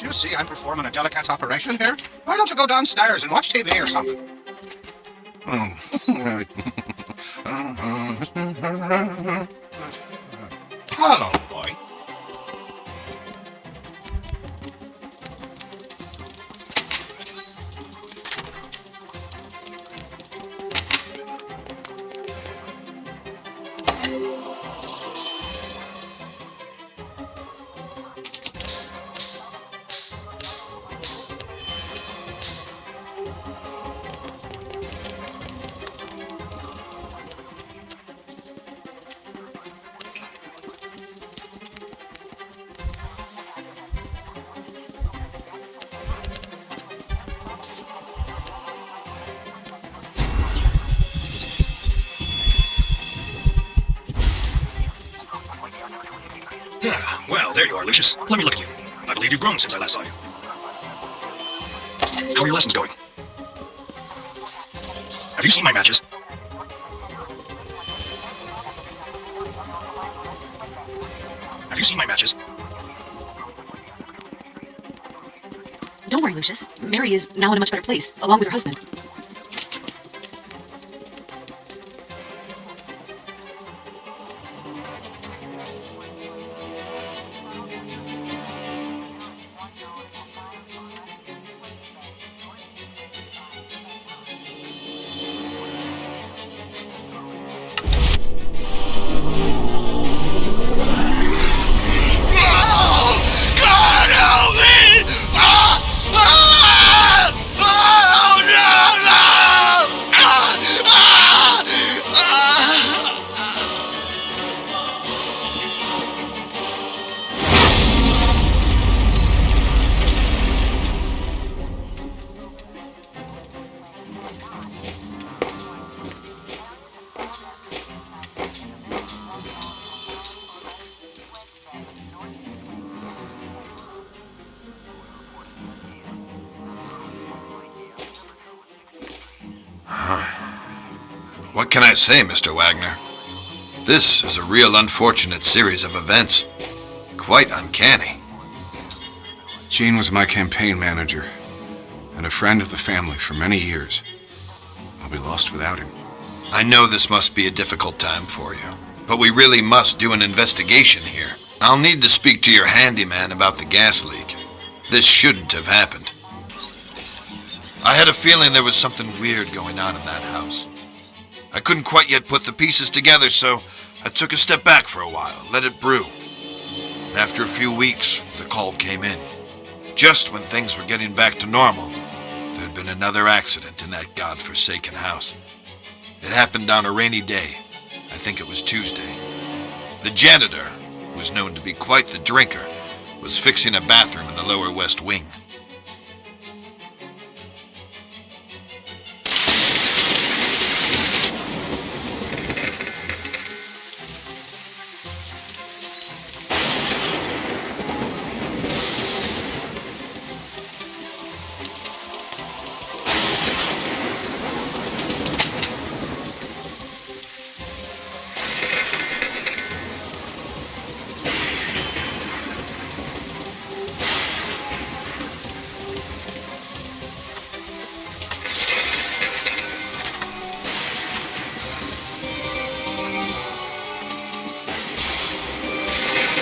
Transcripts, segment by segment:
you see I'm performing a delicate operation here? Why don't you go downstairs and watch TV or something? Hello, boy. Well, there you are, Lucius. Let me look at you. I believe you've grown since I last saw you. How are your lessons going? Have you seen my matches? Have you seen my matches? Don't worry, Lucius. Mary is now in a much better place, along with her husband. What can I say, Mr. Wagner? This is a real unfortunate series of events. Quite uncanny. Gene was my campaign manager and a friend of the family for many years. I'll be lost without him. I know this must be a difficult time for you, but we really must do an investigation here. I'll need to speak to your handyman about the gas leak. This shouldn't have happened. I had a feeling there was something weird going on in that house. I couldn't quite yet put the pieces together, so I took a step back for a while, let it brew. And after a few weeks, the call came in. Just when things were getting back to normal, there'd been another accident in that godforsaken house. It happened on a rainy day. I think it was Tuesday. The janitor, who was known to be quite the drinker, was fixing a bathroom in the lower west wing.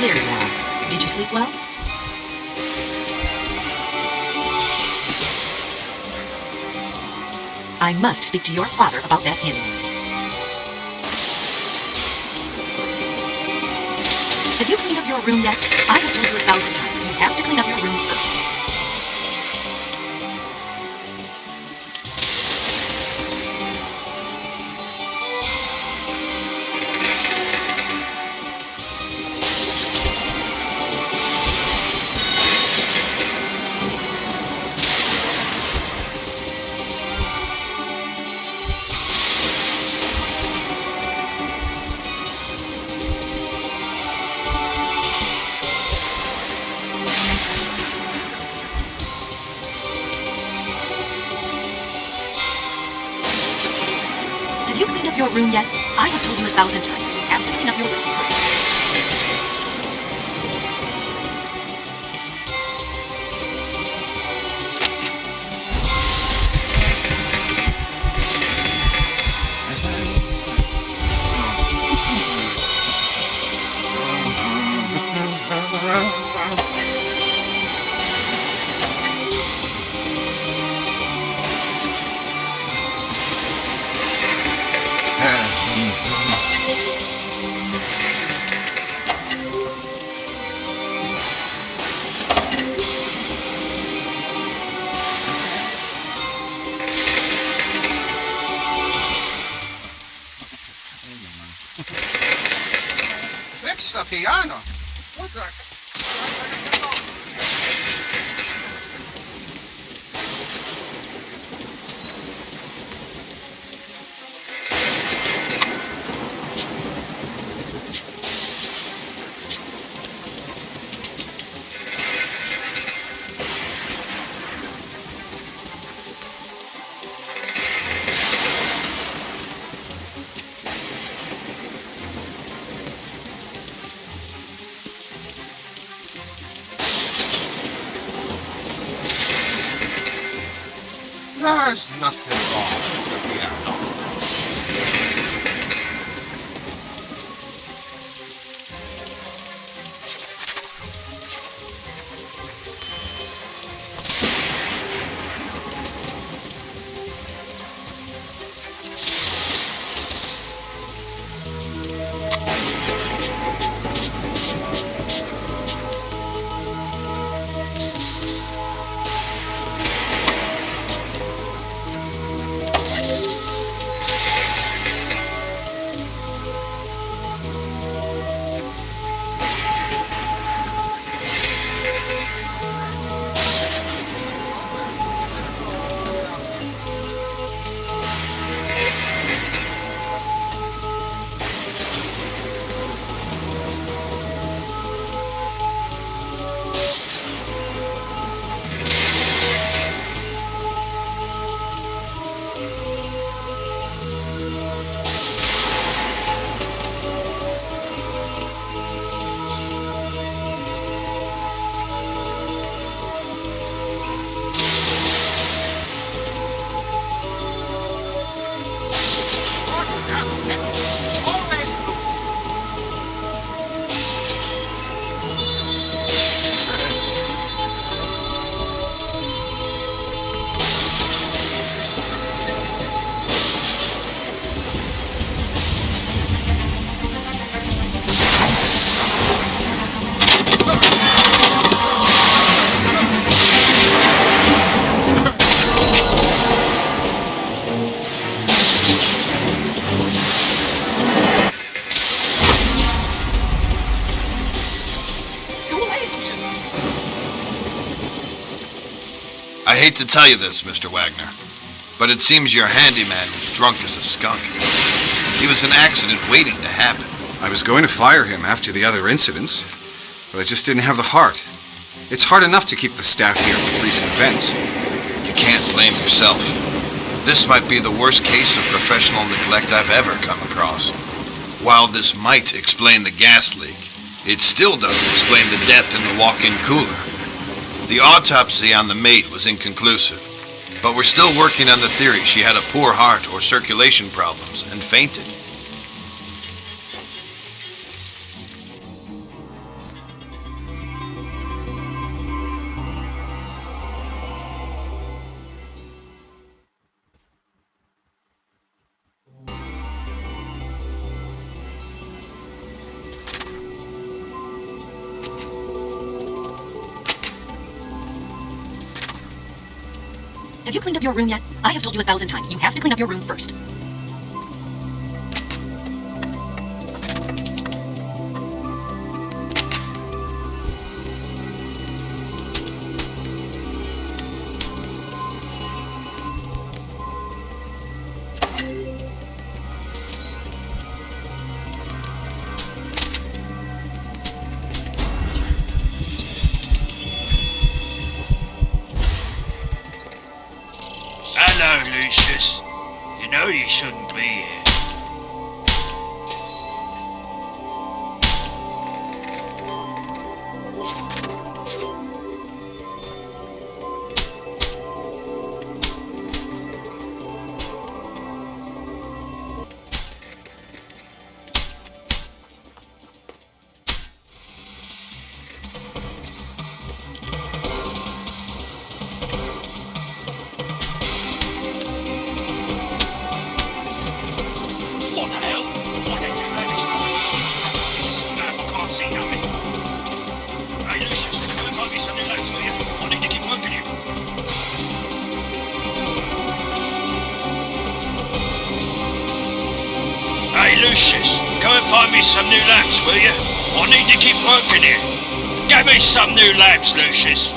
There you are. Did you sleep well? I must speak to your father about that handyman. Have you cleaned up your room yet? I have told you 1,000 times. You have to clean up your room first. Have you cleaned up your room yet? I have told you 1,000 times. You have to clean up your room first. That's a piano. What the? There's nothing wrong with the piano. I hate to tell you this, Mr. Wagner, but it seems your handyman was drunk as a skunk. He was an accident waiting to happen. I was going to fire him after the other incidents, but I just didn't have the heart. It's hard enough to keep the staff here with recent events. You can't blame yourself. This might be the worst case of professional neglect I've ever come across. While this might explain the gas leak, it still doesn't explain the death in the walk-in cooler. The autopsy on the maid was inconclusive, but we're still working on the theory she had a poor heart or circulation problems and fainted. Have you cleaned up your room yet? I have told you 1,000 times. You have to clean up your room first. Hello, Lucius. You know you shouldn't be here. What the hell? Why don't you let me stop? It's a stuff, I can't see nothing. Hey, Lucius, go and find me some new lads, will you? I need to keep working you. Hey, Lucius, go and find me some new lads, will you? I need to keep working it. Get me some new lamps, Lucius.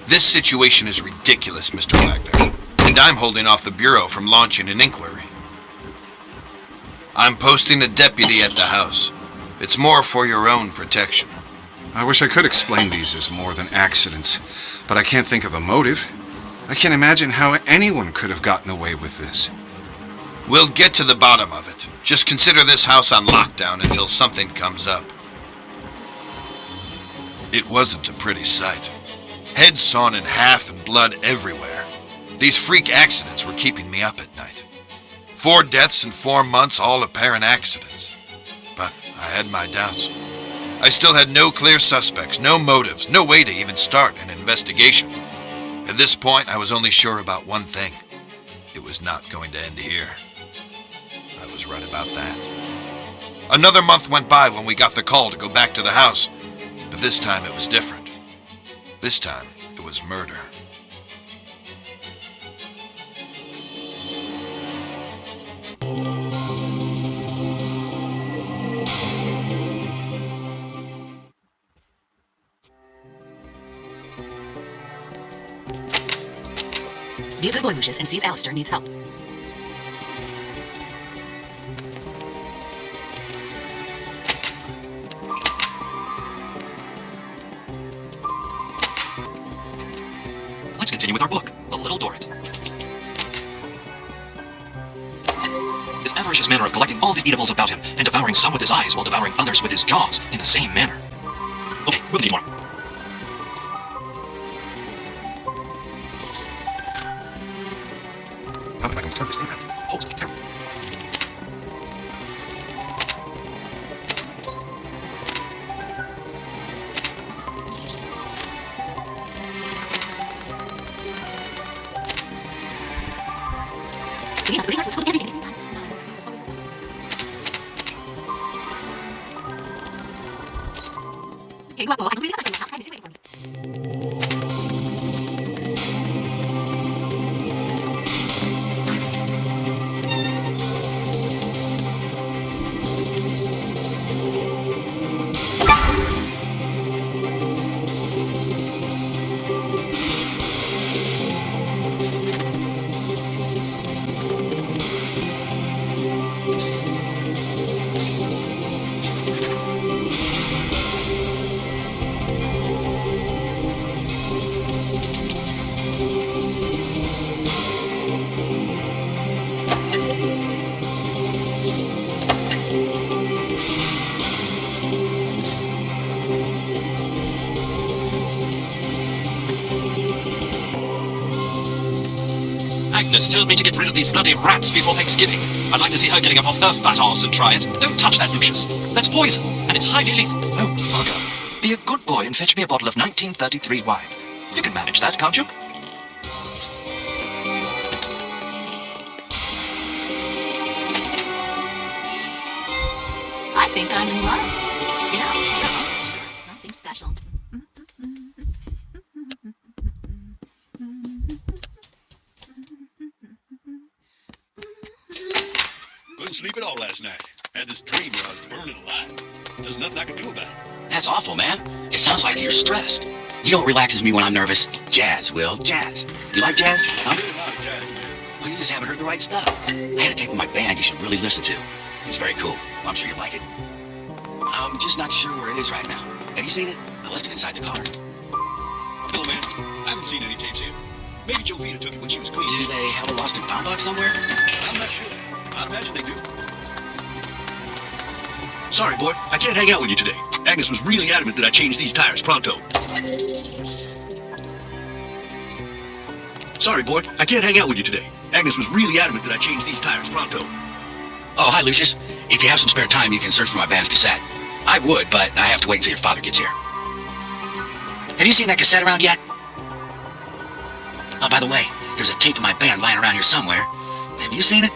This situation is ridiculous, Mr. Wagner, and I'm holding off the Bureau from launching an inquiry. I'm posting a deputy at the house. It's more for your own protection. I wish I could explain these as more than accidents, but I can't think of a motive. I can't imagine how anyone could have gotten away with this. We'll get to the bottom of it. Just consider this house on lockdown until something comes up. It wasn't a pretty sight. Heads sawn in half and blood everywhere. These freak accidents were keeping me up at night. 4 deaths in 4 months, all apparent accidents. But I had my doubts. I still had no clear suspects, no motives, no way to even start an investigation. At this point, I was only sure about one thing. It was not going to end here. I was right about that. Another month went by when we got the call to go back to the house, but this time it was different. This time, it was murder. Be a good boy, Lucius, and see if Alistair needs help. Let's continue with our book, The Little Dorrit. His avaricious manner of collecting all the eatables about him and devouring some with his eyes while devouring others with his jaws in the same manner. Okay, we'll need more. How am I going to turn this thing out? Holy terrible. You're not pretty hard for everything at the same time. No, I know that man was always supposed to. Hey, guapo, I can really have that. Practice this for me. Agnes told me to get rid of these bloody rats before Thanksgiving. I'd like to see her getting up off her fat arse and try it. Don't touch that, Lucius. That's poison, and it's highly lethal. Oh, bugger. Be a good boy and fetch me a bottle of 1933 wine. You can manage that, can't you? I think I'm in love. You know, you're something special. Couldn't sleep at all last night. Had this dream where I was burning alive. There's nothing I could do about it. That's awful, man. It sounds like you're stressed. You know what relaxes me when I'm nervous? Jazz, Will. Jazz. You like jazz? Huh? Well, you just haven't heard the right stuff. I had a tape of my band you should really listen to. It's very cool. Well, I'm sure you'll like it. I'm just not sure where it is right now. Have you seen it? I left it inside the car. No, man. I haven't seen any tapes here. Maybe Joe Vita took it when she was clean. Do they have a lost and found box somewhere? I'm not sure. I'd imagine they do. Sorry, boy. I can't hang out with you today. Agnes was really adamant that I change these tires pronto. Sorry, boy. I can't hang out with you today. Agnes was really adamant that I change these tires pronto. Oh, hi, Lucius. If you have some spare time, you can search for my band's cassette. I would, but I have to wait until your father gets here. Have you seen that cassette around yet? Oh, by the way, there's a tape of my band lying around here somewhere. Have you seen it?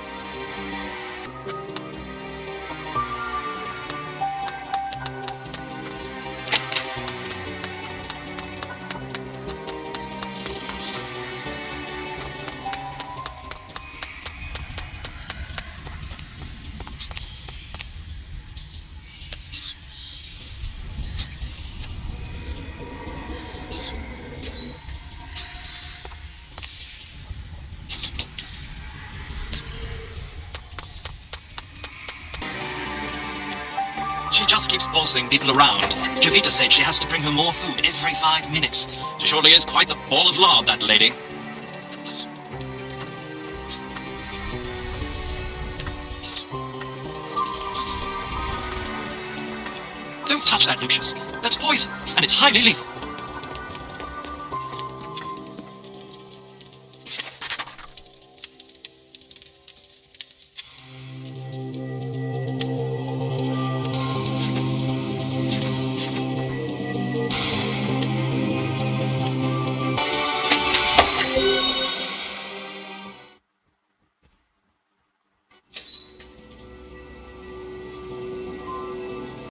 She just keeps bossing people around. Jovita said she has to bring her more food every 5 minutes. She surely is quite the ball of lard, that lady. Don't touch that, Lucius. That's poison, and it's highly lethal.